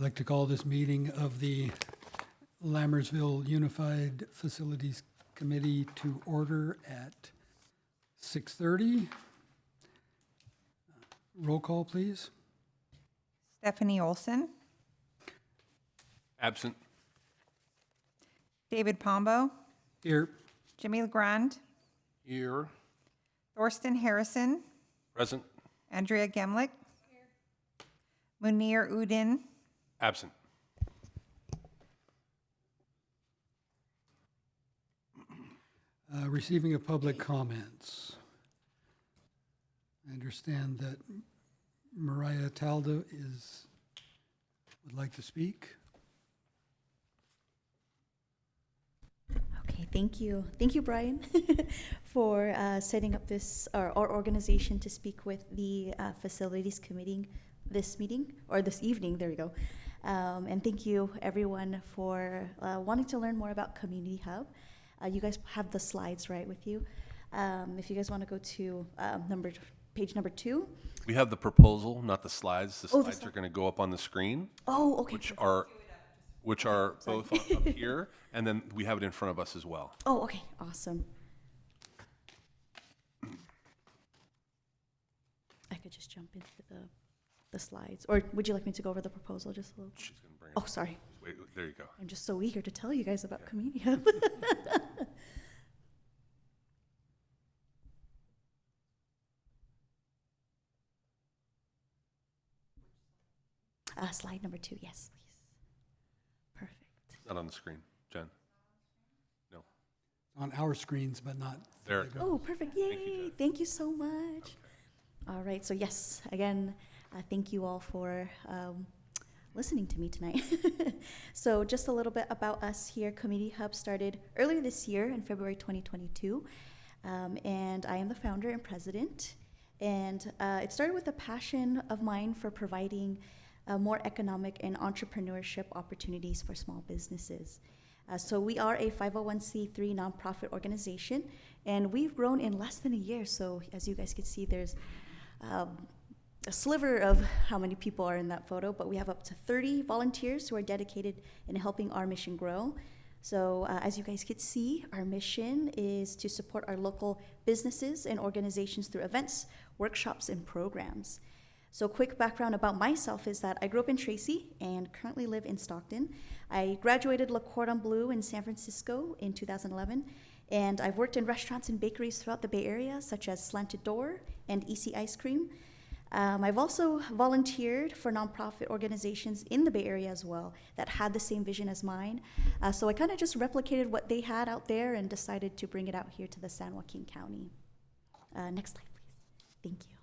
like to call this meeting of the Lammersville Unified Facilities Committee to order at 6:30. Roll call, please. Stephanie Olson, Absent. David Pombo, Here. Jimmy Legrand, Here. Thorsten Harrison, Present. Andrea Gemlick, Munir Udin, Absent. Receiving of public comments. I understand that Mariah Talda would like to speak. Okay, thank you. Thank you, Brian, for setting up this, our organization to speak with the Facilities Committee this evening, there we go. And thank you, everyone, for wanting to learn more about Community Hub. You guys have the slides right with you. If you guys want to go to page number 2. We have the proposal, not the slides. The Oh, the slides are going to go up on the screen, Oh, okay. which are both up here, and then we have it in front of us as well. Oh, okay, awesome. I could just jump into the slides, or would you like me to go over the proposal just a little? She's going to bring it. Oh, sorry. Wait, there you go. I'm just so eager to tell you guys about Community Hub. Slide number 2, yes, please. Perfect. Not on the screen, Jen. No. On our screens, but not. There. Oh, perfect. Thank you, Yay. Jen. Thank you so much. All right. So, yes, again, thank you all for listening to me tonight. So, just a little bit about us here. Community Hub started earlier this year in February 2022. And I am the founder and president. And it started with a passion of mine for providing more economic and entrepreneurship opportunities for small businesses. So we are a 501c3 nonprofit organization, and we've grown in less than a year. So as you guys can see, there's a sliver of how many people are in that photo, but we have up to 30 volunteers who are dedicated in helping our mission grow. So as you guys can see, our mission is to support our local businesses and organizations through events, workshops, and programs. So quick background about myself is that I grew up in Tracy and currently live in Stockton. I graduated Le Cordon Bleu in San Francisco in 2011, and I've worked in restaurants and bakeries throughout the Bay Area, such as Slanted Door and EC Ice Cream. I've also volunteered for nonprofit organizations in the Bay Area as well that had the same vision as mine. So I kind of just replicated what they had out there and decided to bring it out here to the San Joaquin County. Next slide, please. Thank you.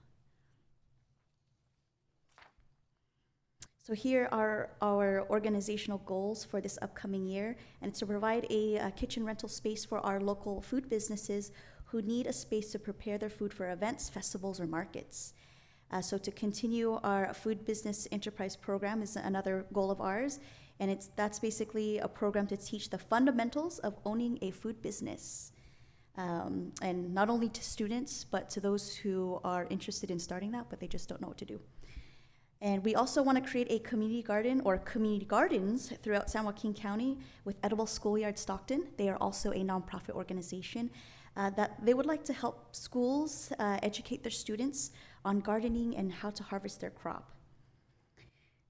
So here are our organizational goals for this upcoming year, and it's to provide a kitchen rental space for our local food businesses who need a space to prepare their food for events, festivals, or markets. So to continue our food business enterprise program is another goal of ours, and that's basically a program to teach the fundamentals of owning a food business. And not only to students, but to those who are interested in starting that, but they just don't know what to do. And we also want to create a community garden or community gardens throughout San Joaquin County with Edible Schoolyard Stockton. They are also a nonprofit organization that they would like to help schools educate their students on gardening and how to harvest their crop.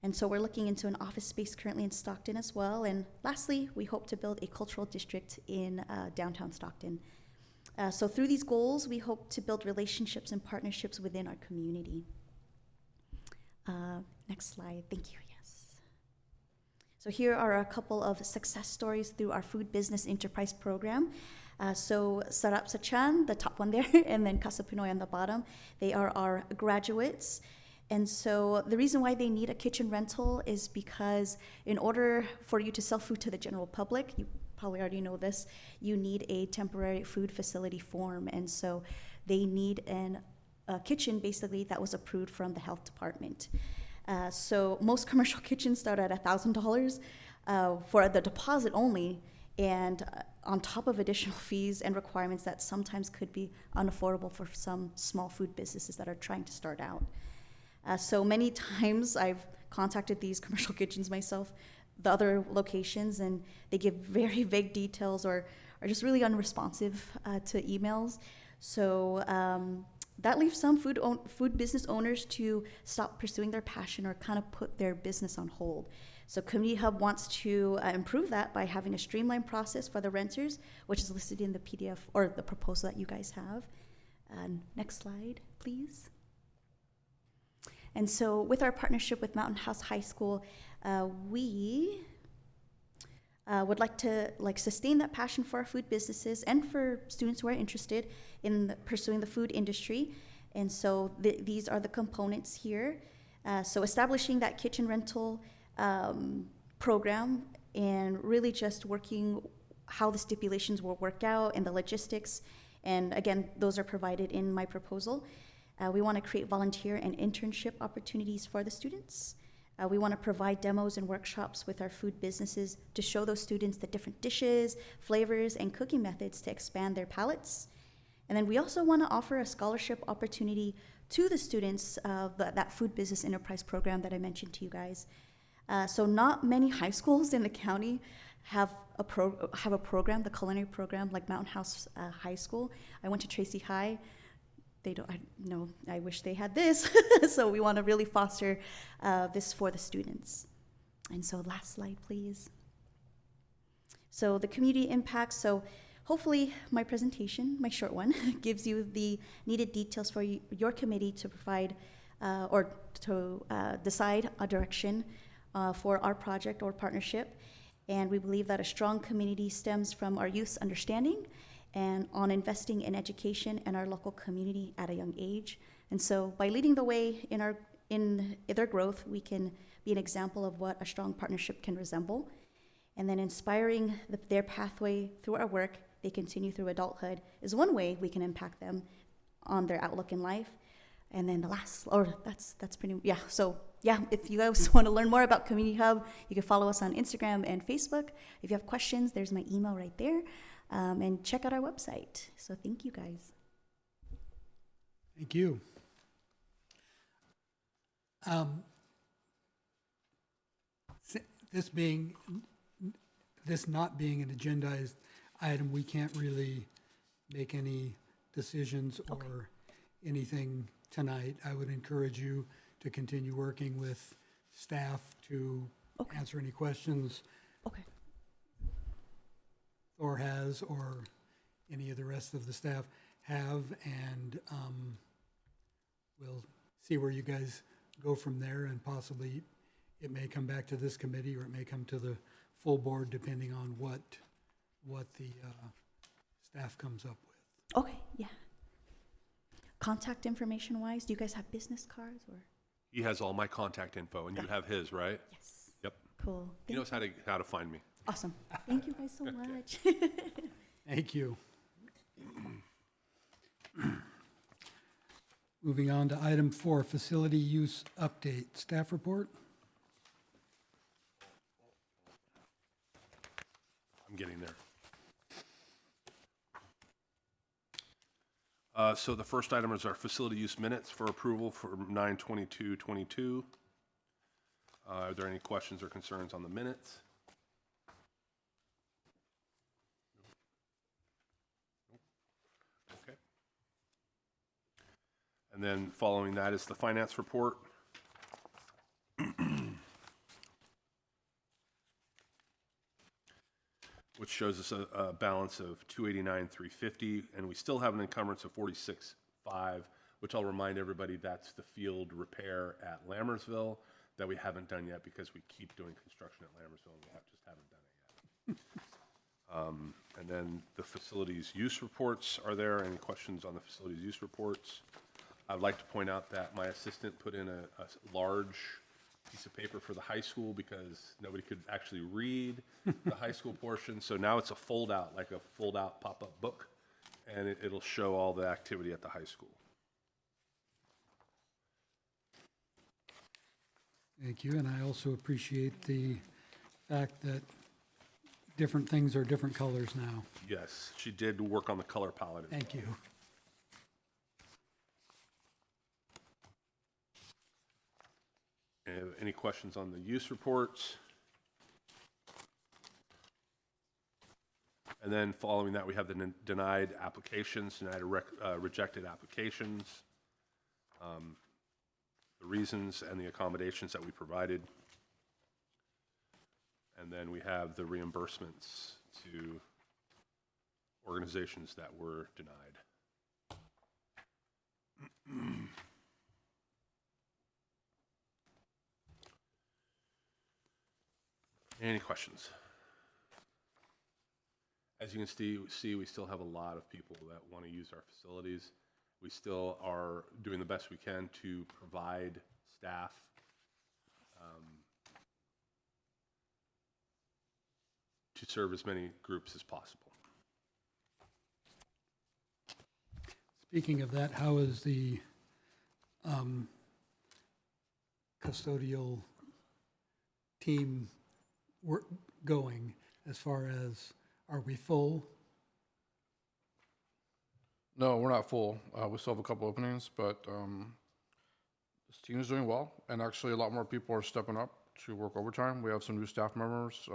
And so we're looking into an office space currently in Stockton as well. And lastly, we hope to build a cultural district in downtown Stockton. So through these goals, we hope to build relationships and partnerships within our community. Next slide, thank you, yes. So here are a couple of success stories through our food business enterprise program. So Sarap Sachan, the top one there, and then Casa Pinoy on the bottom, they are our graduates. And so the reason why they need a kitchen rental is because in order for you to sell food to the general public, you probably already know this, you need a temporary food facility form. And so they need a kitchen basically that was approved from the health department. So most commercial kitchens start at $1,000 for the deposit only, and on top of additional fees and requirements that sometimes could be unaffordable for some small food businesses that are trying to start out. So many times I've contacted these commercial kitchens myself, the other locations, and they give very vague details or are just really unresponsive to emails. So that leaves some food business owners to stop pursuing their passion or kind of put their business on hold. So Community Hub wants to improve that by having a streamlined process for the renters, which is listed in the PDF or the proposal that you guys have. Next slide, please. And so with our partnership with Mountain House High School, we would like to sustain that passion for our food businesses and for students who are interested in pursuing the food industry. And so these are the components here. So establishing that kitchen rental program and really just working how the stipulations will work out and the logistics. And again, those are provided in my proposal. We want to create volunteer and internship opportunities for the students. We want to provide demos and workshops with our food businesses to show those students the different dishes, flavors, and cooking methods to expand their palates. And then we also want to offer a scholarship opportunity to the students of that food business enterprise program that I mentioned to you guys. So not many high schools in the county have a program, the culinary program, like Mountain House High School. I went to Tracy High. I wish they had this. So we want to really foster this for the students. And so last slide, please. So the community impact. So hopefully my presentation, my short one, gives you the needed details for your committee to provide or to decide a direction for our project or partnership. And we believe that a strong community stems from our youth's understanding and on investing in education and our local community at a young age. And so by leading the way in their growth, we can be an example of what a strong partnership can resemble. And then inspiring their pathway through our work, they continue through adulthood, is one way we can impact them on their outlook in life. And then the last, that's pretty, yeah. So yeah, if you guys want to learn more about Community Hub, you can follow us on Instagram and Facebook. If you have questions, there's my email right there. And check out our website. So thank you, guys. Thank you. This not being an agendized item, we can't really make any decisions or anything tonight. I would encourage you to continue working with staff to answer any questions Okay. Thor has or any of the rest of the staff have, and we'll see where you guys go from there, and possibly it may come back to this committee or it may come to the full board depending on what the staff comes up with. Okay, yeah. Contact information wise, do you guys have business cards or? He has all my contact info, and you have his, right? Yes. Yep. Cool. He knows how to find me. Awesome. Thank you guys so much. Thank you. Moving on to item 4, facility use update. Staff report? I'm getting there. So the first item is our facility use minutes for approval for 9/22/22. Are there any questions or concerns on the minutes? Okay. And then following that is the finance report. Which shows us a balance of $289,350, and we still have an encumbrance of $46,500, which I'll remind everybody that's the field repair at Lammersville that we haven't done yet because we keep doing construction at Lammersville and we just haven't done it yet. And then the facilities use reports are there. Any questions on the facilities use reports? I'd like to point out that my assistant put in a large piece of paper for the high school because nobody could actually read the high school portion. So now it's a fold-out, like a fold-out pop-up book, and it'll show all the activity at the high school. Thank you, and I also appreciate the fact that different things are different colors now. Yes, she did work on the color palette. Thank you. Any questions on the use reports? And then following that, we have the denied applications, rejected applications, the reasons and the accommodations that we provided. And then we have the reimbursements to organizations that were denied. Any questions? As you can see, we still have a lot of people that want to use our facilities. We still are doing the best we can to provide staff to serve as many groups as possible. Speaking of that, how is the custodial team work going as far as, are we full? No, we're not full. We still have a couple openings, but this team is doing well, and actually a lot more people are stepping up to work overtime. We have some new staff members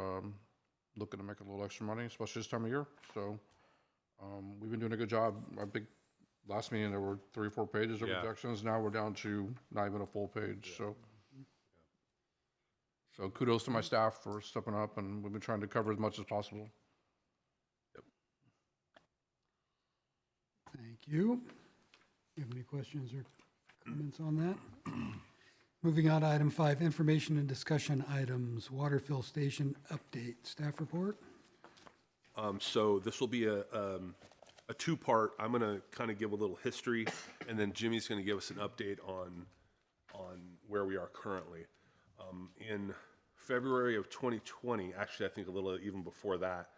looking to make a little extra money, especially this time of year. So we've been doing a good job. I think last meeting there were 3 or 4 pages of Yeah. rejections. Now we're down to not even a full page. So kudos to my staff for stepping up, and we've been trying to cover as much as possible. Thank you. You have any questions or comments on that? Moving on to item 5, information and discussion items, water fill station update, staff report. So this will be a 2-part. I'm going to kind of give a little history, and then Jimmy's going to give us an update on where we are currently. In February of 2020, actually I think a little even before that,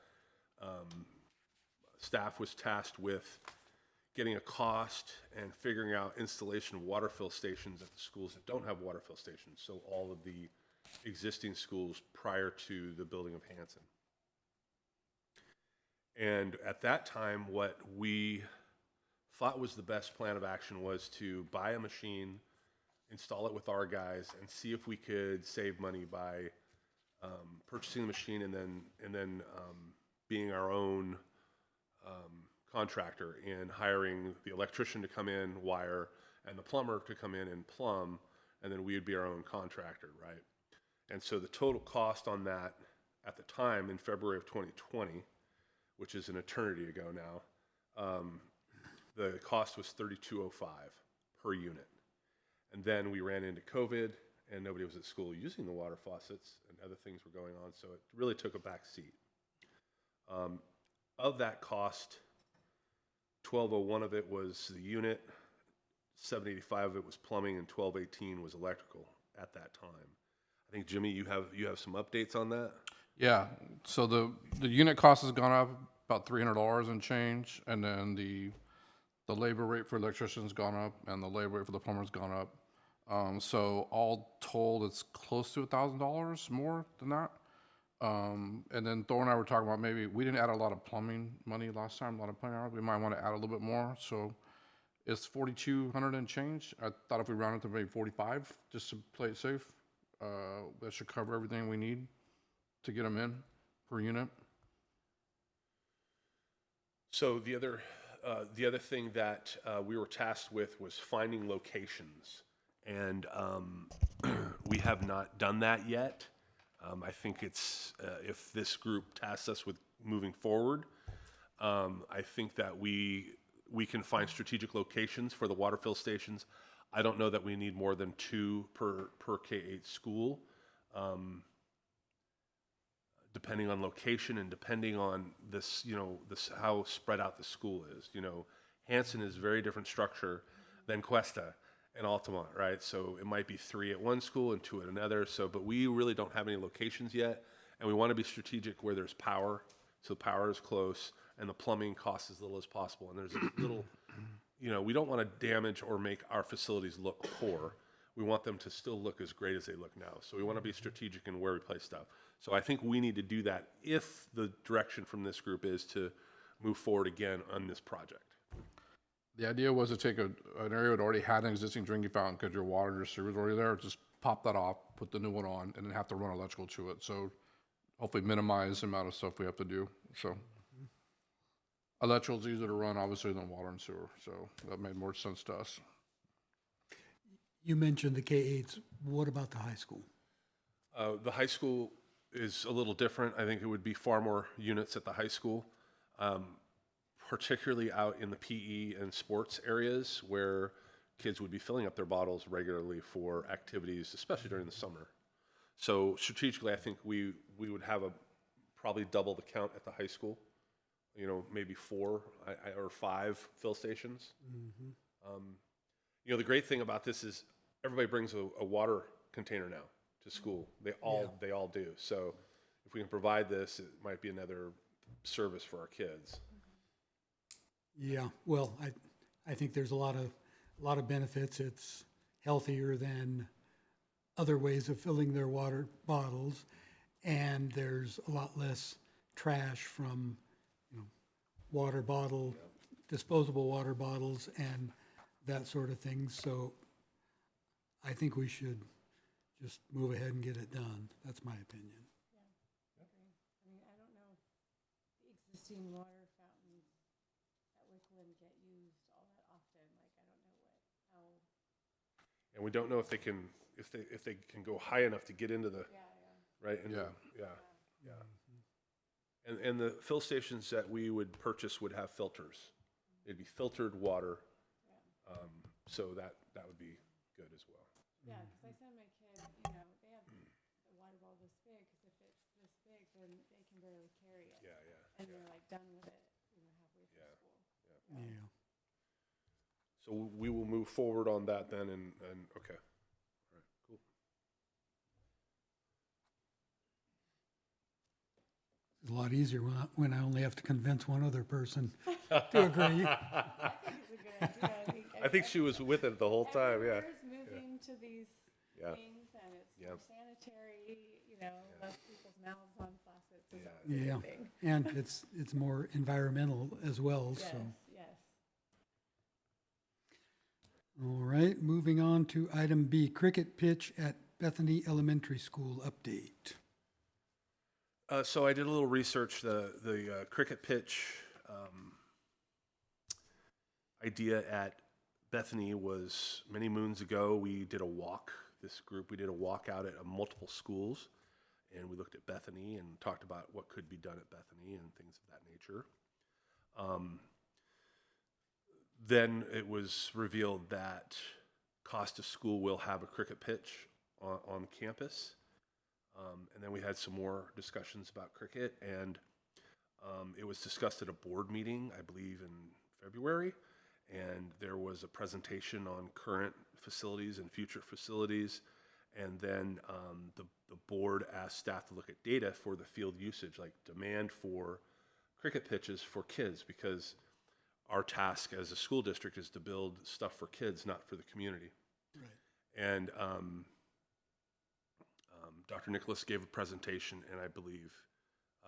staff was tasked with getting a cost and figuring out installation of water fill stations at the schools that don't have water fill stations. So all of the existing schools prior to the building of Hanson. And at that time, what we thought was the best plan of action was to buy a machine, install it with our guys, and see if we could save money by purchasing the machine and then being our own contractor and hiring the electrician to come in, wire, and the plumber to come in and plumb, and then we would be our own contractor, right? And so the total cost on that at the time in February of 2020, which is an eternity ago now, the cost was $3,205 per unit. And then we ran into COVID, and nobody was at school using the water faucets, and other things were going on, so it really took a back seat. Of that cost, $1,201 of it was the unit, $785 of it was plumbing, and $1,218 was electrical at that time. I think, Jimmy, you have some updates on that? Yeah, so the unit cost has gone up about $300 and change, and then the labor rate for electrician's gone up, and the labor rate for the plumber's gone up. So all told, it's close to $1,000 more than that. And then Thor and I were talking about maybe we didn't add a lot of plumbing money last time, a lot of plumbing hours. We might want to add a little bit more. So it's $4,200 and change. I thought if we rounded to maybe 45, just to play it safe, that should cover everything we need to get them in per unit. So the other thing that we were tasked with was finding locations, and we have not done that yet. I think it's if this group tasks us with moving forward, I think that we can find strategic locations for the water fill stations. I don't know that we need more than 2 per K-8 school. Depending on location and depending on this, how spread out the school is. Hanson is a very different structure than Cuesta and Altamont, right? So it might be 3 at one school and 2 at another. But we really don't have any locations yet, and we want to be strategic where there's power, so power is close, and the plumbing costs as little as possible. And there's a little, we don't want to damage or make our facilities look poor. We want them to still look as great as they look now. So we want to be strategic in where we place stuff. So I think we need to do that if the direction from this group is to move forward again on this project. The idea was to take an area that already had an existing drinking fountain because your water, your sewer's already there, just pop that off, put the new one on, and then have to run electrical to it. So hopefully minimize the amount of stuff we have to do, so. Electrical's easier to run, obviously, than water and sewer, so that made more sense to us. You mentioned the K-8s. What about the high school? The high school is a little different. I think it would be far more units at the high school, particularly out in the PE and sports areas where kids would be filling up their bottles regularly for activities, especially during the summer. So strategically, I think we would have probably double the count at the high school. You know, maybe 4 or 5 fill stations. You know, the great thing about this is everybody brings a water container now to school. They all do. So if we can provide this, it might be another service for our kids. Yeah, well, I think there's a lot of benefits. It's healthier than other ways of filling their water bottles, and there's a lot less trash from, water bottle, disposable water bottles, and that sort of thing. So I think we should just move ahead and get it done. That's my opinion. I mean, I don't know if the existing water fountains at Wickland get used all that often. Like, I don't know how. And we don't know if they can go high enough to get into the right. And yeah. And the fill stations that we would purchase would have filters. It'd be filtered water, so that would be good as well. Yeah, because I send my kid, they have the water bottle this big, because if it's this big, then they can barely carry it. And they're like done with it, halfway through school. Yeah. So we will move forward on that then, and okay. All right, cool. It's a lot easier when I only have to convince one other person to agree. I think it's a good idea. I think she was with it the whole time, yeah. Everywhere's moving to these things, and it's more sanitary, less people's mouths on faucets is a Yeah, good thing. and it's more environmental as well, Yes, so. yes. All right, moving on to item B, cricket pitch at Bethany Elementary School update. So I did a little research. The cricket pitch idea at Bethany was many moons ago. We did a walk. We did a walk out at multiple schools, and we looked at Bethany and talked about what could be done at Bethany and things of that nature. Then it was revealed that Costa School will have a cricket pitch on campus. And then we had some more discussions about cricket, and it was discussed at a board meeting, I believe, in February. And there was a presentation on current facilities and future facilities. And then the board asked staff to look at data for the field usage, like demand for cricket pitches for kids, because our task as a school district is to build stuff for kids, not for the community. Right. And Dr. Nicholas gave a presentation, and I believe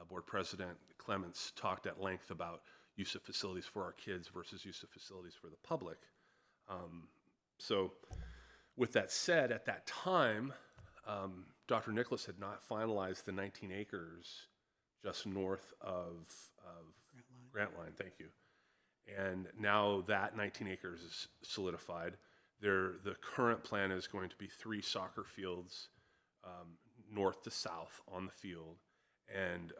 Board President Clements talked at length about use of facilities for our kids versus use of facilities for the public. So with that said, at that time, Dr. Nicholas had not finalized the 19 acres just north of Grantline, thank you. And now that 19 acres is solidified. The current plan is going to be 3 soccer fields north to south on the field, and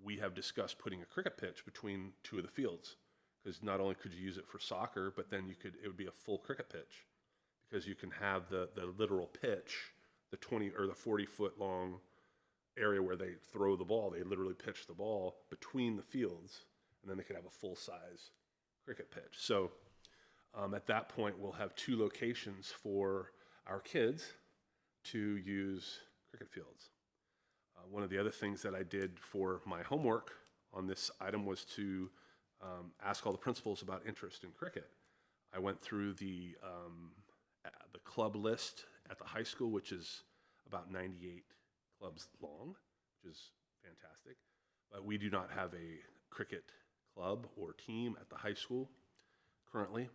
we have discussed putting a cricket pitch between 2 of the fields, because not only could you use it for soccer, but then it would be a full cricket pitch, because you can have the literal pitch, the 20 or the 40-foot long area where they throw the ball. They literally pitch the ball between the fields, and then they could have a full-size cricket pitch. So at that point, we'll have 2 locations for our kids to use cricket fields. One of the other things that I did for my homework on this item was to ask all the principals about interest in cricket. I went through the club list at the high school, which is about 98 clubs long, which is fantastic. But we do not have a cricket club or team at the high school currently.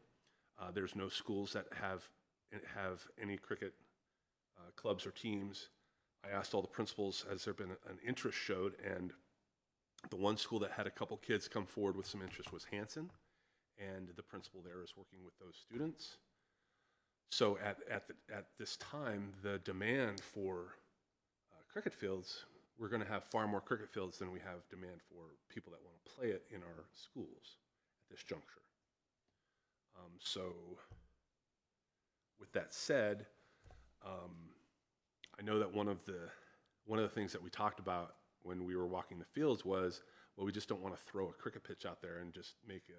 There's no schools that have any cricket clubs or teams. I asked all the principals, has there been an interest showed? And the one school that had a couple kids come forward with some interest was Hanson, and the principal there is working with those students. So at this time, the demand for cricket fields, we're going to have far more cricket fields than we have demand for people that want to play it in our schools at this juncture. So with that said, I know that one of the things that we talked about when we were walking the fields was, well, we just don't want to throw a cricket pitch out there and just make it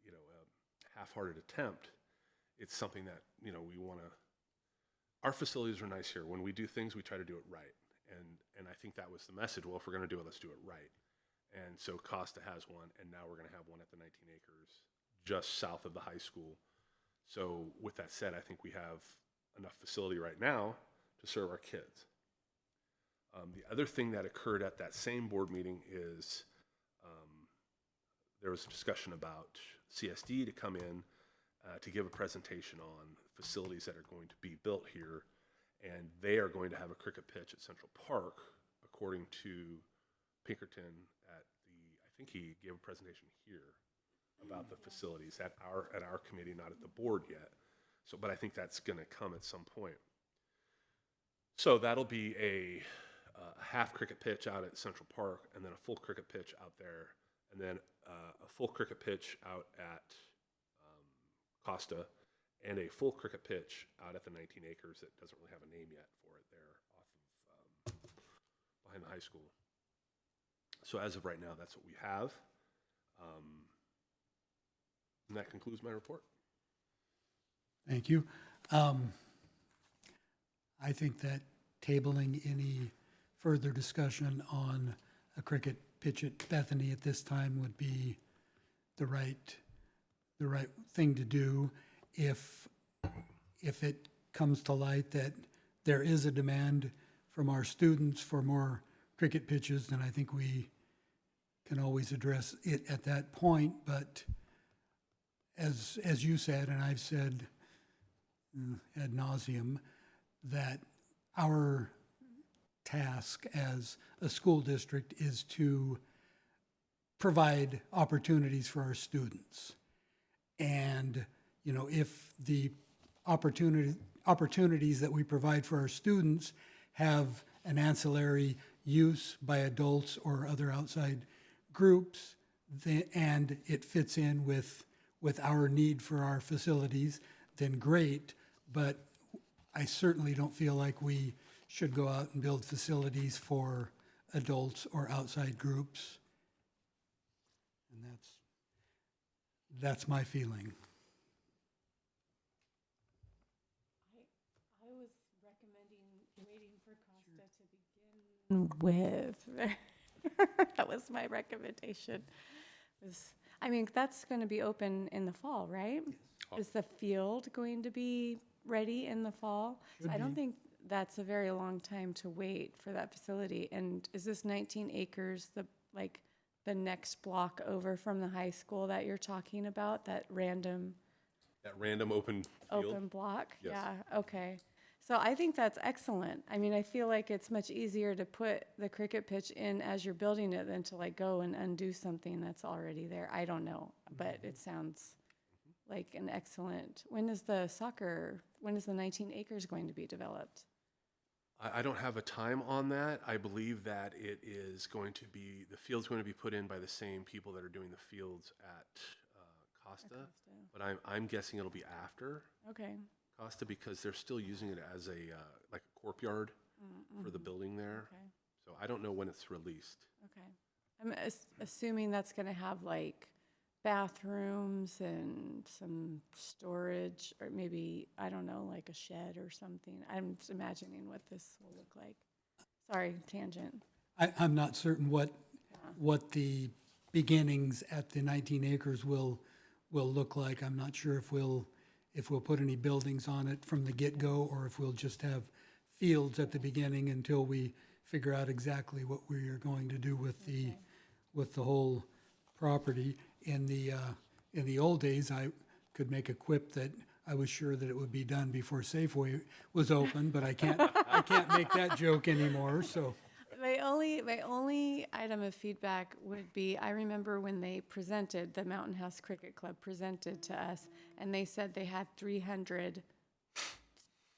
a half-hearted attempt. It's something that, we want to, our facilities are nice here. When we do things, we try to do it right. And I think that was the message. Well, if we're going to do it, let's do it right. And so Costa has one, and now we're going to have one at the 19 acres just south of the high school. So with that said, I think we have enough facility right now to serve our kids. The other thing that occurred at that same board meeting is there was a discussion about CSD to come in to give a presentation on facilities that are going to be built here, and they are going to have a cricket pitch at Central Park, according to Pinkerton I think he gave a presentation here about the facilities at our committee, not at the board yet. So, but I think that's going to come at some point. So that'll be a half cricket pitch out at Central Park, and then a full cricket pitch out there, and then a full cricket pitch out at Costa, and a full cricket pitch out at the 19 acres that doesn't really have a name yet for it there off of behind the high school. So as of right now, that's what we have. And that concludes my report. Thank you. I think that tabling any further discussion on a cricket pitch at Bethany at this time would be the right thing to do. If it comes to light that there is a demand from our students for more cricket pitches, then I think we can always address it at that point. But as you said, and I've said ad nauseum, that our task as a school district is to provide opportunities for our students. And, if the opportunities that we provide for our students have an ancillary use by adults or other outside groups, and it fits in with our need for our facilities, then great. But I certainly don't feel like we should go out and build facilities for adults or outside groups. And that's my feeling. I was recommending waiting for Costa to begin with. That was my recommendation. That's going to be open in the fall, right? Is the field going to be ready in the fall? I don't think that's a very long time to wait for that facility. And is this 19 acres the next block over from the high school that you're talking about? That random open field. open block? Yes. Yeah, okay. So I think that's excellent. I feel like it's much easier to put the cricket pitch in as you're building it than to go and undo something that's already there. I don't know, but it sounds like an excellent. When is the 19 acres going to be developed? I don't have a time on that. I believe that it is going to be, the field's going to be put in by the same people that are doing the fields at Costa. But I'm guessing it'll be after Okay. Costa, because they're still using it as a like a courtyard for the building there. Okay. So I don't know when it's released. Okay. I'm assuming that's going to have bathrooms and some storage, or maybe, I don't know, a shed or something. I'm just imagining what this will look like. Sorry, tangent. I'm not certain what the beginnings at the 19 acres will look like. I'm not sure if we'll put any buildings on it from the get-go, or if we'll just have fields at the beginning until we figure out exactly what we are going to do with the whole property. In the old days, I could make a quip that I was sure that it would be done before Safeway was open, but I can't make that joke anymore, so. My only item of feedback would be, I remember when they presented, the Mountain House Cricket Club presented to us, and they said they had 300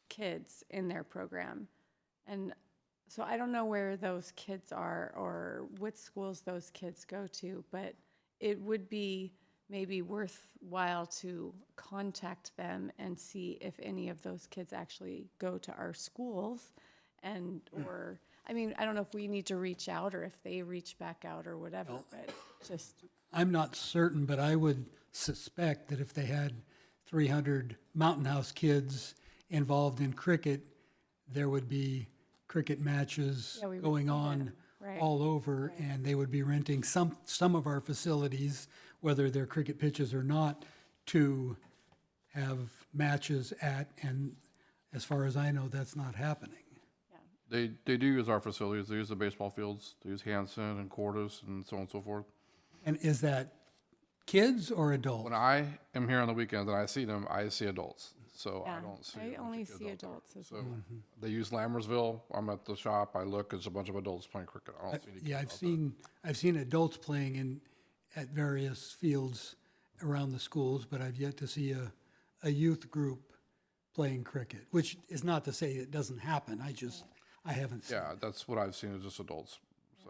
kids in their program. And so I don't know where those kids are or what schools those kids go to, but it would be maybe worthwhile to contact them and see if any of those kids actually go to our schools and, or, I mean, I don't know if we need to reach out or if they reach back out or whatever, but just, I'm not certain, but I would suspect that if they had 300 Mountain House kids involved in cricket, there would be cricket matches Yeah, we would going see on them, right. all over, and they would be renting some of our facilities, whether they're cricket pitches or not, to have matches at, and as far as I know, that's not happening. They do use our facilities. They use the baseball fields. They use Hanson and Cordis and so on and so forth. And is that kids or adults? When I am here on the weekends and I see them, I see adults. So I yeah, don't see. a I bunch of only kids see out there. adults as So well. they use Lammersville. I'm at the shop. I look. It's a bunch of adults playing cricket. I don't see any kids Yeah, out there. I've seen adults playing at various fields around the schools, but I've yet to see a youth group playing cricket, which is not to say it doesn't happen. I haven't seen. Yeah, that's what I've seen is just adults. So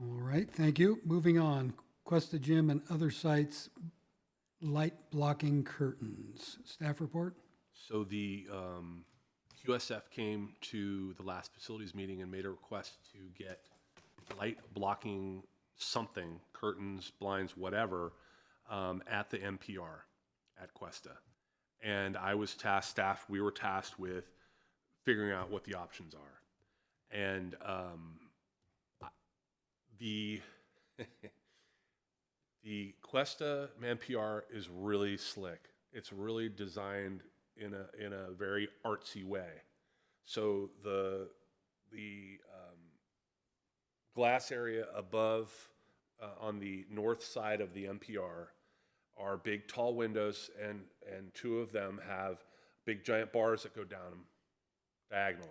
All right, thank you. Moving on, Cuesta Gym and other sites, light blocking curtains. Staff report? So the QSF came to the last facilities meeting and made a request to get light blocking something, curtains, blinds, whatever, at the MPR at Cuesta. And I was we were tasked with figuring out what the options are. And the the Cuesta MPR is really slick. It's really designed in a very artsy way. So the glass area above on the north side of the MPR are big tall windows, and two of them have big giant bars that go down them diagonally.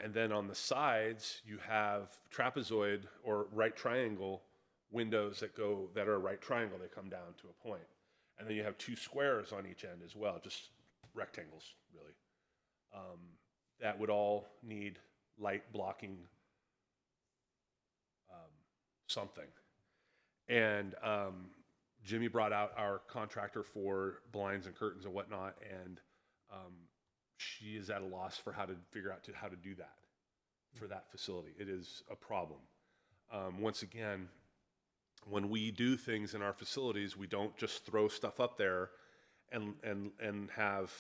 And then on the sides, you have trapezoid or right triangle windows that are right triangle. They come down to a point. And then you have two squares on each end as well, just rectangles, really. That would all need light blocking something. And Jimmy brought out our contractor for blinds and curtains and whatnot, and she is at a loss for how to figure out how to do that for that facility. It is a problem. Once again, when we do things in our facilities, we don't just throw stuff up there and have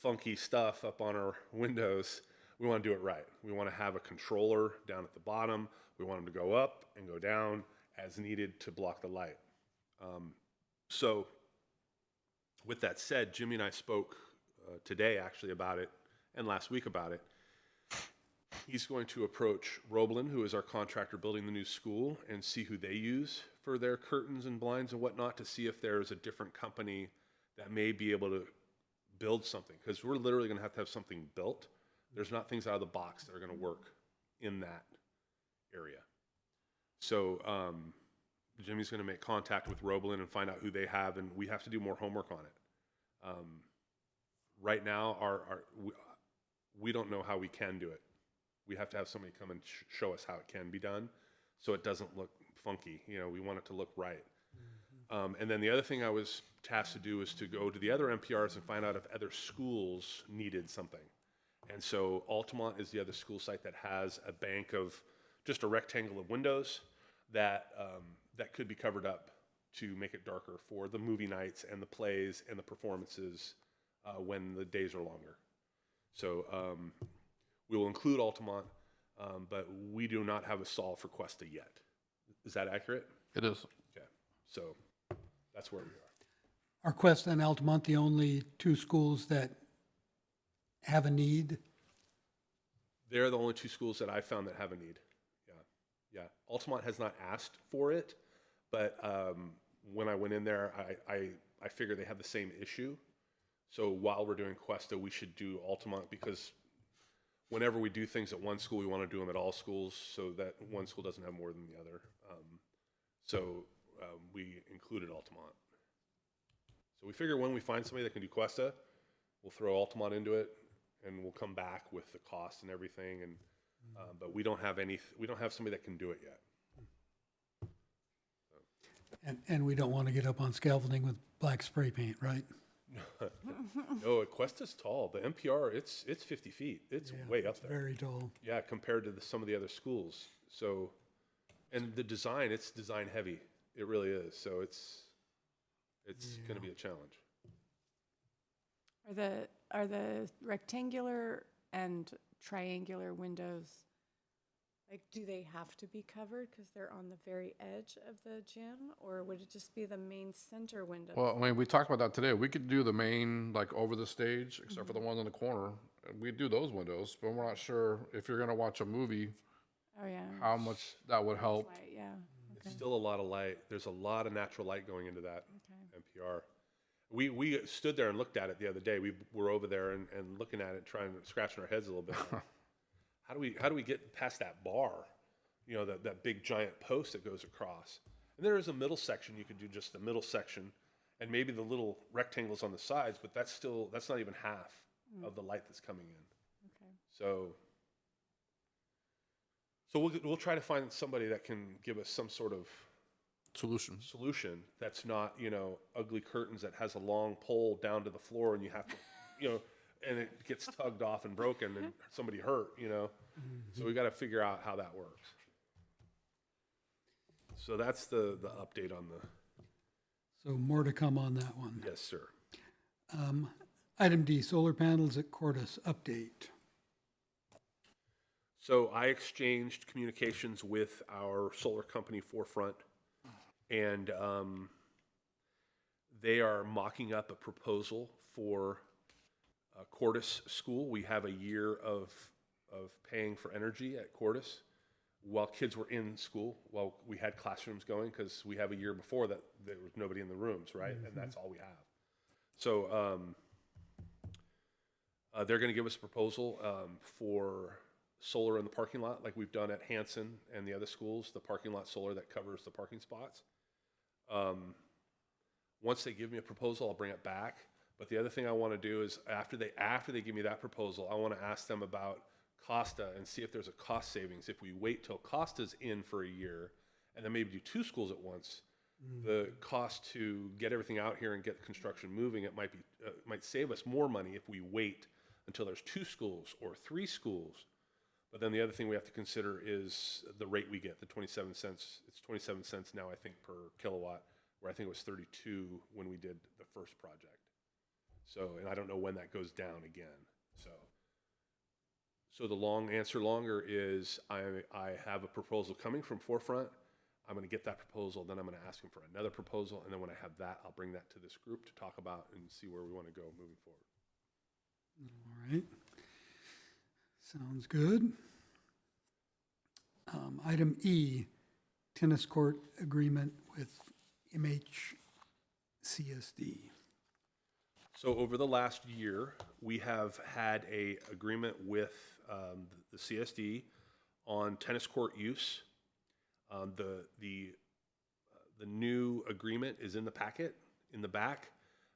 funky stuff up on our windows. We want to do it right. We want to have a controller down at the bottom. We want them to go up and go down as needed to block the light. So with that said, Jimmy and I spoke today actually about it, and last week about it. He's going to approach Roblin, who is our contractor building the new school, and see who they use for their curtains and blinds and whatnot, to see if there's a different company that may be able to build something, because we're literally going to have something built. There's not things out of the box that are going to work in that area. So Jimmy's going to make contact with Roblin and find out who they have, and we have to do more homework on it. Right now, we don't know how we can do it. We have to have somebody come and show us how it can be done, so it doesn't look funky. You know, we want it to look right. And then the other thing I was tasked to do is to go to the other MPRs and find out if other schools needed something. And so Altamont is the other school site that has a bank of just a rectangle of windows that that could be covered up to make it darker for the movie nights and the plays and the performances when the days are longer. So we will include Altamont, but we do not have a solve for Cuesta yet. Is that accurate? it is. Okay, so that's where we are. Are Cuesta and Altamont the only two schools that have a need? They're the only two schools that I found that have a need. Yeah. Altamont has not asked for it, But when I went in there, I figured they have the same issue. So while we're doing Cuesta, we should do Altamont, because whenever we do things at one school, we want to do them at all schools so that one school doesn't have more than the other. So we included Altamont. So we figure when we find somebody that can do Cuesta, we'll throw Altamont into it, and we'll come back with the cost and everything. And but we don't have somebody that can do it yet. And we don't want to get up on scaffolding with black spray paint, right? No, Cuesta's tall. The NPR, it's 50 feet. It's way up there. Very tall. Yeah, compared to some of the other schools. So, and the design, it's design heavy. It really is. So it's going to be a challenge. Are the rectangular and triangular windows, like, do they have to be covered because they're on the very edge of the gym, or would it just be the main center window? Well, I mean, we talked about that today. We could do the main, like, over the stage, except for the ones in the corner. We'd do those windows, but we're not sure if you're gonna watch a movie, Oh, yeah. how much that would help. Right, yeah. It's still a lot of light. There's a lot of natural light going into that NPR. We stood there and looked at it the other day. We were over there and looking at it, scratching our heads a little bit. How do we get past that bar? You know, that big giant post that goes across. And there is a middle section. You could do just the middle section and maybe the little rectangles on the sides, but that's not even half of the light that's coming in. Okay. So we'll try to find somebody that can give us some sort of solution that's not, you know, ugly curtains that has a long pole down to the floor and you have to, you know, and it gets tugged off and broken and somebody hurt, you know. So we got to figure out how that works. So that's the update on the. So more to come on that one. Yes, sir. Item D, solar panels at Cordis, update. So I exchanged communications with our solar company, Forefront, and they are mocking up a proposal for Cordis School. We have a year of paying for energy at Cordis while kids were in school, while we had classrooms going, because we have a year before that there was nobody in the rooms, right? And that's all we have. So they're going to give us a proposal for solar in the parking lot, like we've done at Hanson and the other schools, the parking lot solar that covers the parking spots. Once they give me a proposal, I'll bring it back. But the other thing I want to do is after they give me that proposal, I want to ask them about Costa and see if there's a cost savings. If we wait till Costa's in for a year and then maybe do two schools at once, the cost to get everything out here and get construction moving, it might save us more money if we wait until there's two schools or three schools. But then the other thing we have to consider is the rate we get, the 27 cents. It's 27 cents now, I think, per kilowatt, where I think it was 32 when we did the first project. So, and I don't know when that goes down again. So the long answer longer is I have a proposal coming from Forefront. I'm going to get that proposal, then I'm going to ask them for another proposal, and then when I have that, I'll bring that to this group to talk about and see where we want to go moving forward. All right. Sounds good. Item E, tennis court agreement with MHCSD. So over the last year, we have had a agreement with the CSD on tennis court use. The new agreement is in the packet in the back.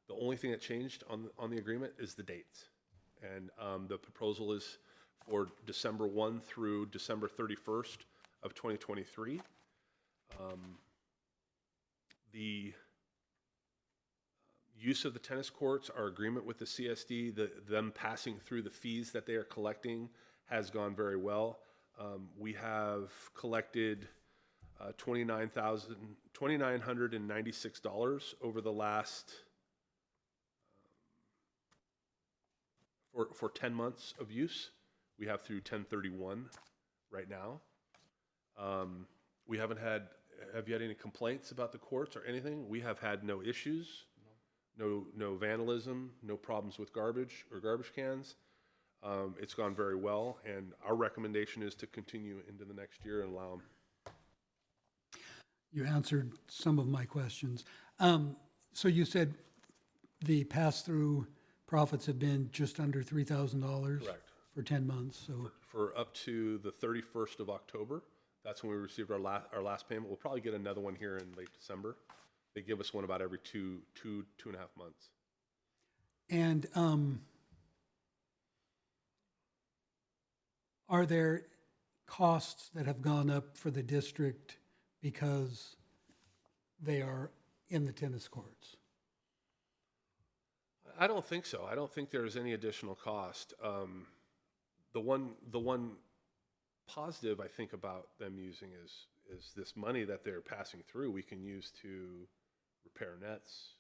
The only thing that changed on the agreement is the dates, and the proposal is for December 1 through December 31st of 2023. The use of the tennis courts, our agreement with the CSD, them passing through the fees that they are collecting has gone very well. We have collected $2,996 over the last, for 10 months of use. We have through 10/31 right now. We haven't had, have you had any complaints about the courts or anything? We have had no issues. No vandalism, no problems with garbage or garbage cans. It's gone very well, and our recommendation is to continue into the next year and allow them. You answered some of my questions. So you said the pass-through profits have been just under $3,000? Correct. For 10 months, so, For up to the 31st of October, that's when we received our last payment. We'll probably get another one here in late December. They give us one about every two and a half months. and are there costs that have gone up for the district because they are in the tennis courts? I don't think so. I don't think there's any additional cost. The one positive I think about them using is this money that they're passing through, we can use to repair nets,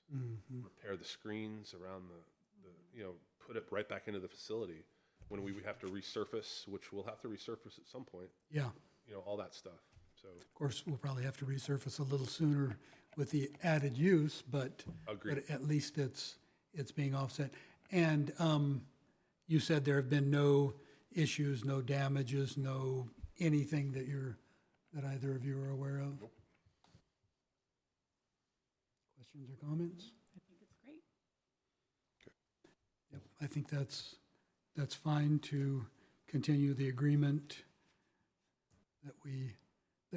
repair the screens around the put it right back into the facility when we have to resurface, which we'll have to resurface at some point, Yeah, all that stuff. So, of course, we'll probably have to resurface a little sooner with the added use, but Agreed. but at least it's being offset. And you said there have been no issues, no damages, no anything that either of you are aware of? Questions or comments? I think it's great. Yep, I think that's fine to continue the agreement that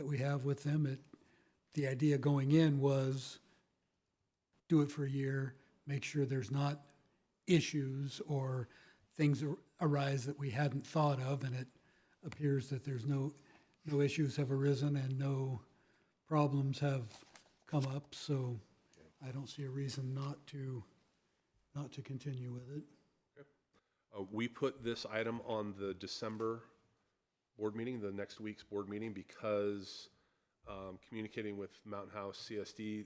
we have with them. The idea going in was do it for a year, make sure there's not issues or things arise that we hadn't thought of, and it appears that there's no issues have arisen and no problems have come up, so I don't see a reason not to continue with it. we put this item on the December board meeting, the next week's board meeting, because communicating with Mountain House CSD,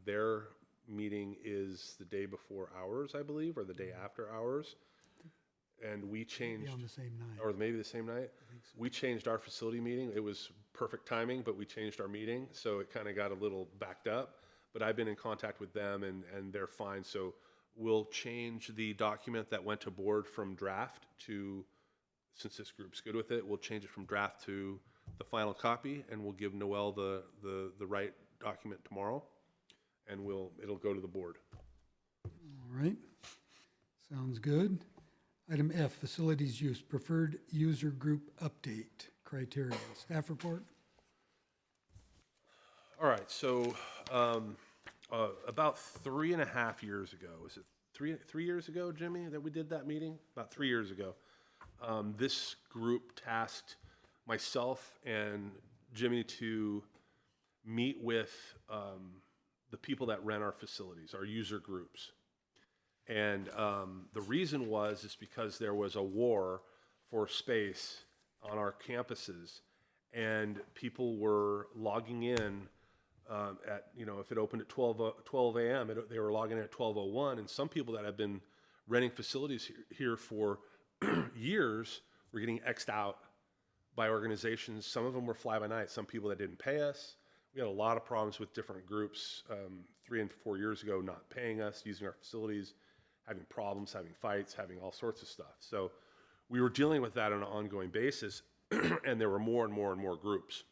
their meeting is the day before ours, I believe, or the day after ours. And we Be changed, on the same night. or maybe the same night. We changed our facility meeting. It was perfect timing, but we changed our meeting, so it kind of got a little backed up. But I've been in contact with them, and they're fine. So we'll change the document that went to board from draft to, since this group's good with it, we'll change it from draft to the final copy, and we'll give Noel the right document tomorrow, and it'll go to the board. All right, sounds good. Item F, facilities use, preferred user group update criteria. Staff report? All right, so about 3.5 years ago, was it three years ago, Jimmy, that we did that meeting? About 3 years ago. This group tasked myself and Jimmy to meet with the people that rent our facilities, our user groups. And the reason is because there was a war for space on our campuses, and people were logging in at, if it opened at 12 a.m., they were logging in at 12:01, and some people that have been renting facilities here for years were getting X'd out by organizations. Some of them were fly-by-night, some people that didn't pay us. We had a lot of problems with different groups 3 and 4 years ago not paying us, using our facilities, having problems, having fights, having all sorts of stuff. So we were dealing with that on an ongoing basis, and there were more and more and more groups.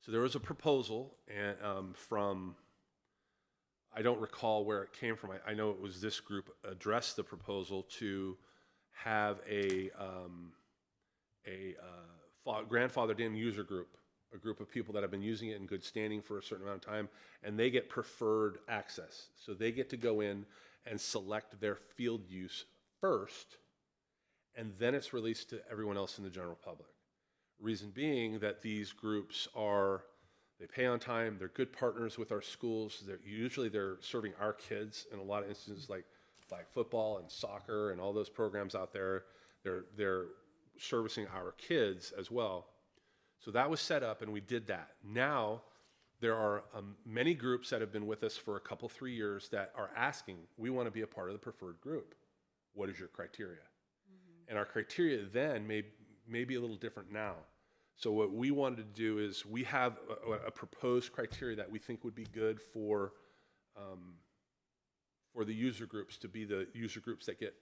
So there was a proposal from, I don't recall where it came from. I know it was this group addressed the proposal to have a grandfathered in user group, a group of people that have been using it in good standing for a certain amount of time, and they get preferred access. So they get to go in and select their field use first, and then it's released to everyone else in the general public. Reason being that these groups they pay on time, they're good partners with our schools, they're serving our kids in a lot of instances, like flag football and soccer and all those programs out there. They're servicing our kids as well. So that was set up, and we did that. Now, there are many groups that have been with us for a couple, 3 years that are asking, we want to be a part of the preferred group. What is your criteria? Mm-hmm. And our criteria then may be a little different now. So what we wanted to do is we have a proposed criteria that we think would be good for the user groups to be the user groups that get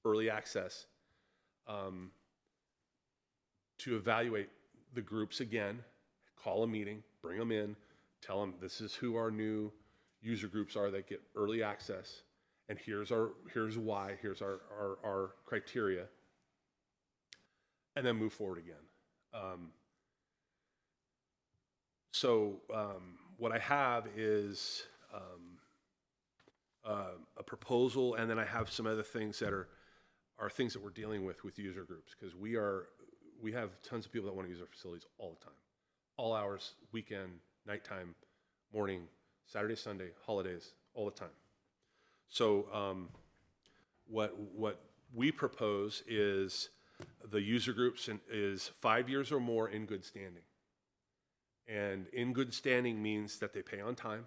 early access, to evaluate the groups again, call a meeting, bring them in, tell them this is who our new user groups are that get early access, and here's why, here's our criteria, and then move forward again. What I have is a proposal, and then I have some other things that are things that we're dealing with user groups, because we have tons of people that want to use our facilities all the time, all hours, weekend, nighttime, morning, Saturday, Sunday, holidays, all the time. So what we propose is the user groups is 5 years or more in good standing. And in good standing means that they pay on time.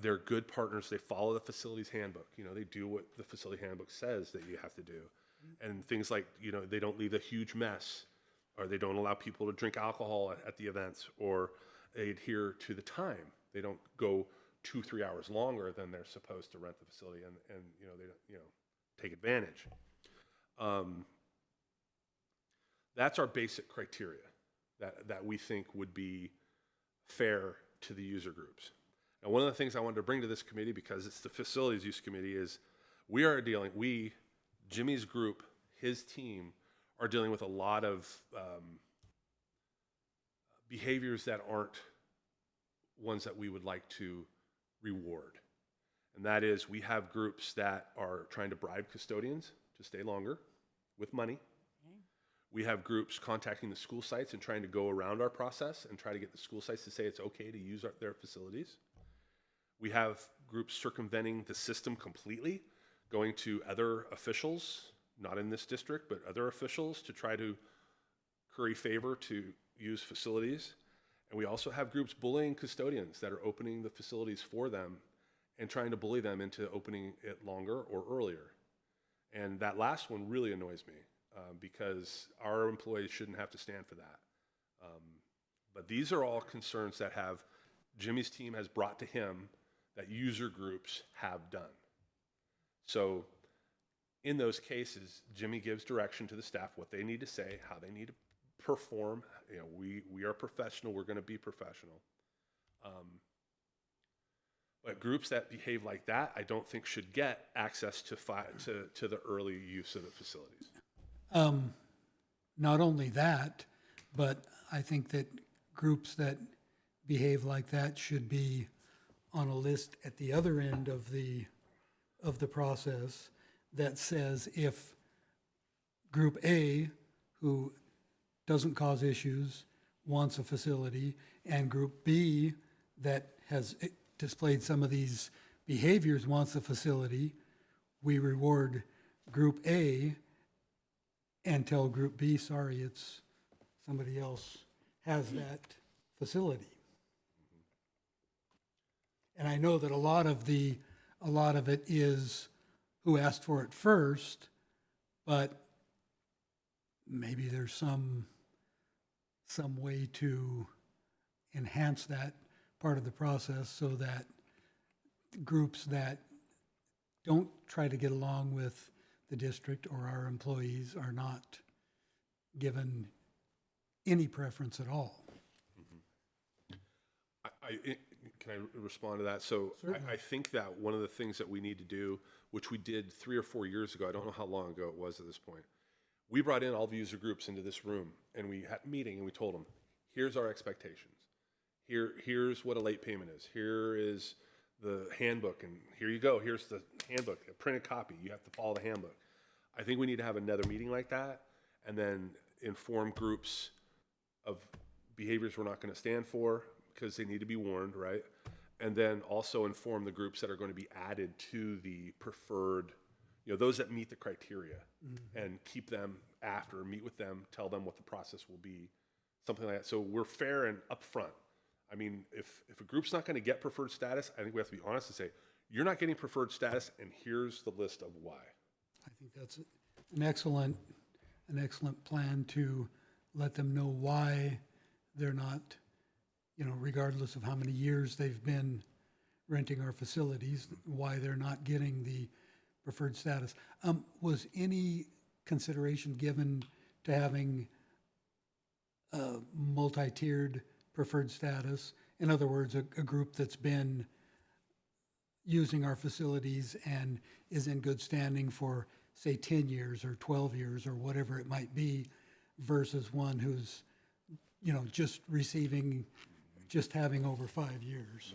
They're good partners. They follow the facilities handbook. You know, they do what the facility handbook says that you have to do. And things like, you know, they don't leave a huge mess, or they don't allow people to drink alcohol at the events, or they adhere to the time. They don't go 2-3 hours longer than they're supposed to rent the facility, and you know, they don't, you know, take advantage. That's our basic criteria that we think would be fair to the user groups. And one of the things I wanted to bring to this committee, because it's the facilities use committee, is Jimmy's group, his team, are dealing with a lot of behaviors that aren't ones that we would like to reward. And that is, we have groups that are trying to bribe custodians to stay longer with money. We have groups contacting the school sites and trying to go around our process and try to get the school sites to say it's okay to use their facilities. We have groups circumventing the system completely, going to other officials, not in this district, but other officials, to try to curry favor to use facilities. And we also have groups bullying custodians that are opening the facilities for them and trying to bully them into opening it longer or earlier. And that last one really annoys me. Because our employees shouldn't have to stand for that. But these are all concerns that Jimmy's team has brought to him that user groups have done. So in those cases, Jimmy gives direction to the staff, what they need to say, how they need to perform. You know, we are professional, we're going to be professional. But groups that behave like that, I don't think should get access to the early use of the facilities. Not only that, but I think that groups that behave like that should be on a list at the other end of the process that says if Group A, who doesn't cause issues, wants a facility, and Group B, that has displayed some of these behaviors, wants a facility, we reward Group A and tell Group B, sorry, it's somebody else has that facility. And I know that a lot of it is who asked for it first, but maybe there's some way to enhance that part of the process so that groups that don't try to get along with the district or our employees are not given any preference at all. Can I respond to that? So I think that one of the things that we need to do, which we did 3 or 4 years ago, I don't know how long ago it was at this point, we brought in all the user groups into this room and we had a meeting and we told them, here's our expectations. Here's what a late payment is. Here is the handbook, and here you go. Here's the handbook, a printed copy. You have to follow the handbook. I think we need to have another meeting like that and then inform groups of behaviors we're not going to stand for because they need to be warned, right? And then also inform the groups that are going to be added to the preferred, you know, those that meet the criteria, and keep them after, meet with them, tell them what the process will be, something like that. So we're fair and upfront. I mean, if a group's not going to get preferred status, I think we have to be honest and say, you're not getting preferred status, and here's the list of why. I think that's an excellent plan to let them know why they're not, you know, regardless of how many years they've been renting our facilities, why they're not getting the preferred status. Was any consideration given to having multi-tiered preferred status. In other words, a group that's been using our facilities and is in good standing for, say, 10 years or 12 years or whatever it might be, versus one who's, just having over 5 years.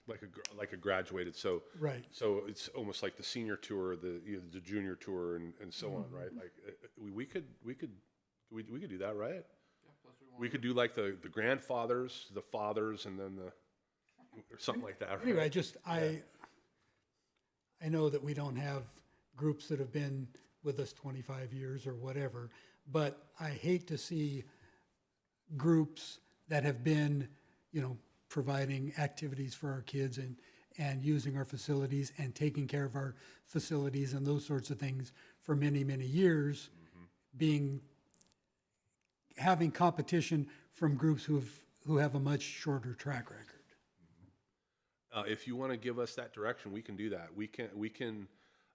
Like a graduated, so. Right. So it's almost like the senior tour, the junior tour and so on, right? Like, we could do that, right? We could do like the grandfathers, the fathers, and then or something like that, right? Anyway, I know that we don't have groups that have been with us 25 years or whatever, but I hate to see groups that have been, providing activities for our kids and using our facilities and taking care of our facilities and those sorts of things for many, many years, having competition from groups who have a much shorter track record. If you want to give us that direction, we can do that. We can,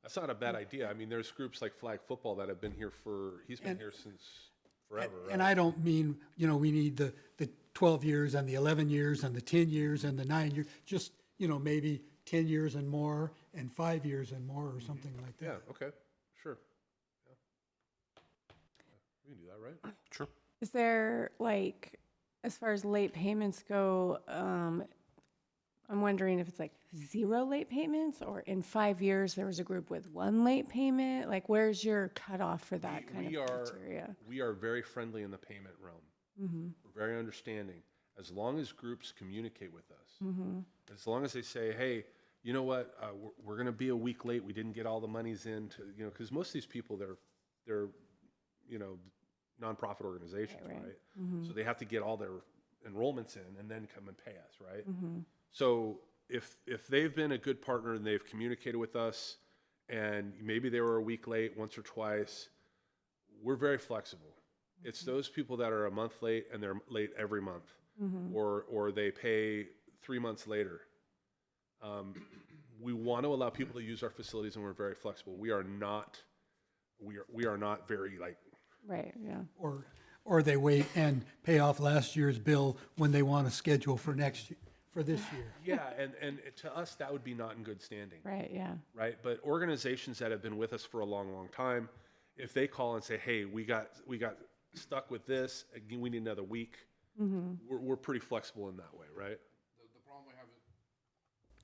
that's not a bad idea. I mean, there's groups like Flag Football that have been here he's been here since forever, right? And I don't mean, we need the 12 years and the 11 years and the 10 years and the 9 years, just, maybe 10 years and more and 5 years and more or something like that. Yeah, okay, sure. Yeah. We can do that, right? Sure. Is there, like, as far as late payments go, I'm wondering if it's like 0 late payments, or in 5 years there was a group with 1 late payment? Like, where's your cutoff for that kind of criteria? We are very friendly in the payment realm. We're very understanding. As long as groups communicate with us, as long as they say, hey, you know what, we're going to be a week late. We didn't get all the monies in to, because most of these people, they're nonprofit organizations, right? So they have to get all their enrollments in and then come and pay us, right? So if they've been a good partner and they've communicated with us, and maybe they were a week late once or twice, we're very flexible. It's those people that are a month late and they're late every month, or they pay 3 months later. We want to allow people to use our facilities, and we're very flexible. We are not very like. Right, yeah. Or they wait and pay off last year's bill when they want to schedule for this year. Yeah, and to us, that would be not in good standing. Right, yeah. Right? But organizations that have been with us for a long, long time, if they call and say, hey, we got stuck with this, again, we need another week, we're pretty flexible in that way, right?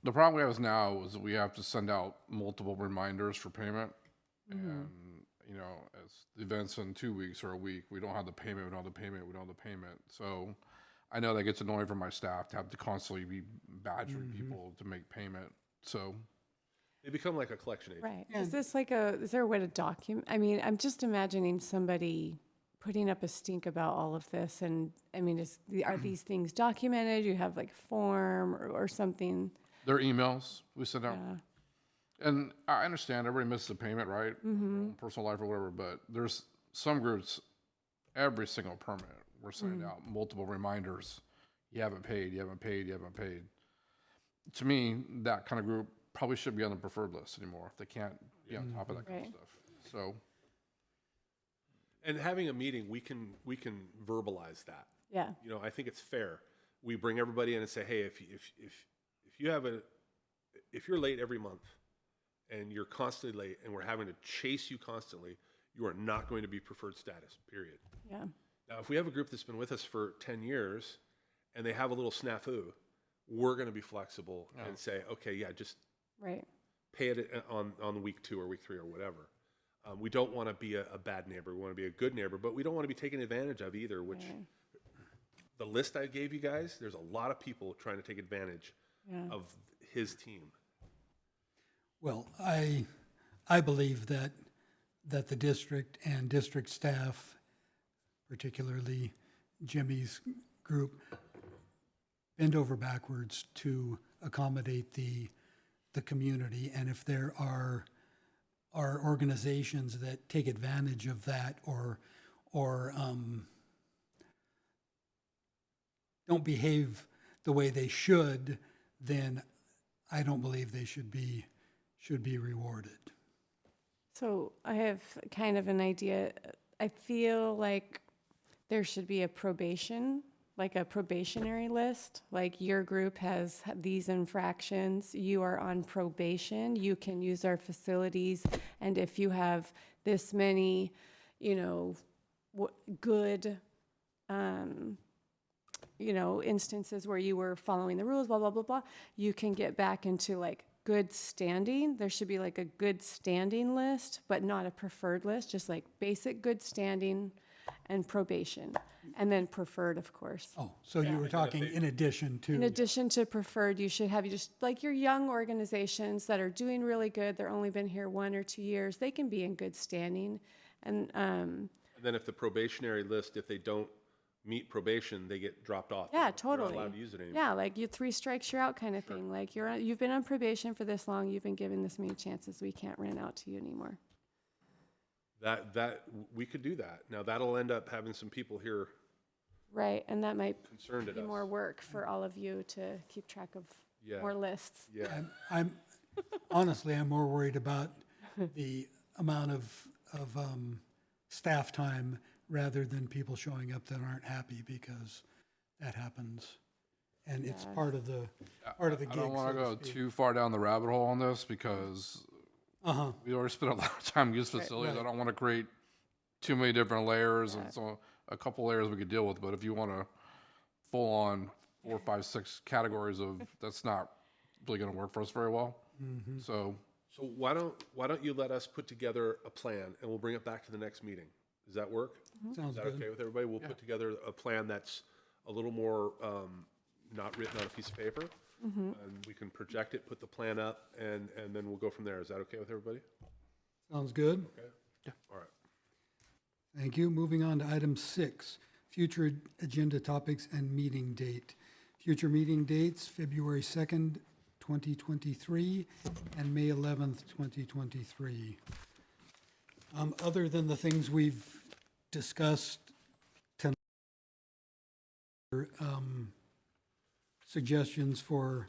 The problem we have is now is that we have to send out multiple reminders for payment. And, as the event's in 2 weeks or a week, we don't have the payment, we don't have the payment, we don't have the payment. So I know that gets annoying for my staff to have to constantly be badgering people to make payment. So They become like a collection agent. Right. Is there a way to document? I mean, I'm just imagining somebody putting up a stink about all of this. And I mean, are these things documented? You have like a form or something? their emails we send out. Yeah. And I understand everybody misses a payment, right? Personal life or whatever, but there's some groups, every single permit, we're sending out multiple reminders. You haven't paid, you haven't paid, you haven't paid. To me, that kind of group probably shouldn't be on the preferred list anymore if they can't be on top of that kind of Right. stuff. So, And having a meeting, we can verbalize that. Yeah. I think it's fair. We bring everybody in and say, hey, if you're late every month and you're constantly late and we're having to chase you constantly, you are not going to be preferred status, period. Yeah. Now, if we have a group that's been with us for 10 years and they have a little snafu, we're going to be flexible and say, okay, yeah, just Right. pay it on week 2 or week 3 or whatever. We don't want to be a bad neighbor. We want to be a good neighbor, but we don't want to be taken advantage of either, which the list I gave you guys, there's a lot of people trying to take advantage of his team. Well, I believe that the district and district staff, particularly Jimmy's group, bend over backwards to accommodate the community. And if there are organizations that take advantage of that or don't behave the way they should, then I don't believe they should be rewarded. So I have kind of an idea. I feel like there should be a probation like a probationary list, like your group has these infractions, you are on probation, you can use our facilities, and if you have this many, you know, good, you know, instances where you were following the rules, blah, blah, blah, blah, you can get back into like good standing. There should be like a good standing list, but not a preferred list, just like basic good standing and probation, and then preferred, of course. Oh, so you were talking in addition to. In addition to preferred, you should have you just like your young organizations that are doing really good. They're only been here 1 or 2 years. They can be in good standing, and And then if the probationary list, if they don't meet probation, they get dropped off. yeah, They're totally. not allowed to use it anymore. Yeah, like you 3 strikes, you're out kind of thing. Like you've been on probation for this long. You've been given this many chances. We can't rent out to you anymore. That we could do that. Now that'll end up having some people here Right, and that might concerned at be us. more work for all of you to keep track of Yeah. more lists. Yeah. I'm honestly, I'm more worried about the amount of staff time rather than people showing up that aren't happy, because that happens. And it's part of the gig. I don't want so to go speak. too far down the rabbit hole on this because Uh-huh. we already spent a lot of time using facilities. I right. don't want to create too many different layers, and so a couple layers we could deal with. But if you want to full on 4, 5, 6 categories of, that's not really going to work for us very well. So So why don't you let us put together a plan and we'll bring it back to the next meeting? Does that work? Sounds Is that good. okay with everybody? We'll put together a plan that's a little more, not written on a piece of paper. And we can project it, put the plan up, and then we'll go from there. Is that okay with everybody? Sounds good. Okay? Yeah. All right. Thank you. Moving on to item 6, future agenda topics and meeting date. Future meeting dates, February 2nd, 2023, and May 11th, 2023. Other than the things we've discussed tonight, suggestions for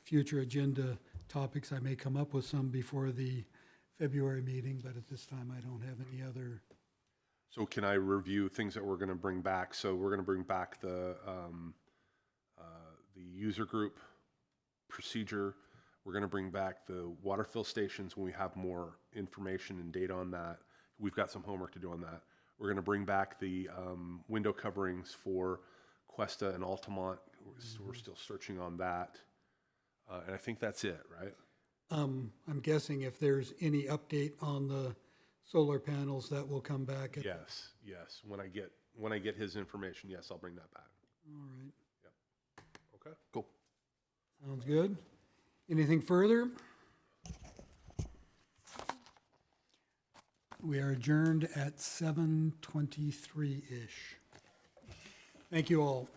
future agenda topics, I may come up with some before the February meeting, but at this time, I don't have any other. So can I review things that we're going to bring back? So we're going to bring back the user group procedure. We're going to bring back the water fill stations when we have more information and data on that. We've got some homework to do on that. We're going to bring back the window coverings for Cuesta and Altamont. We're still searching on that. And I think that's it, right? I'm guessing if there's any update on the solar panels, that will come back. Yes, yes. When I get his information, yes, I'll bring that back. All right, Okay, cool. sounds good. Anything further? We are adjourned at 7:23-ish. Thank you all.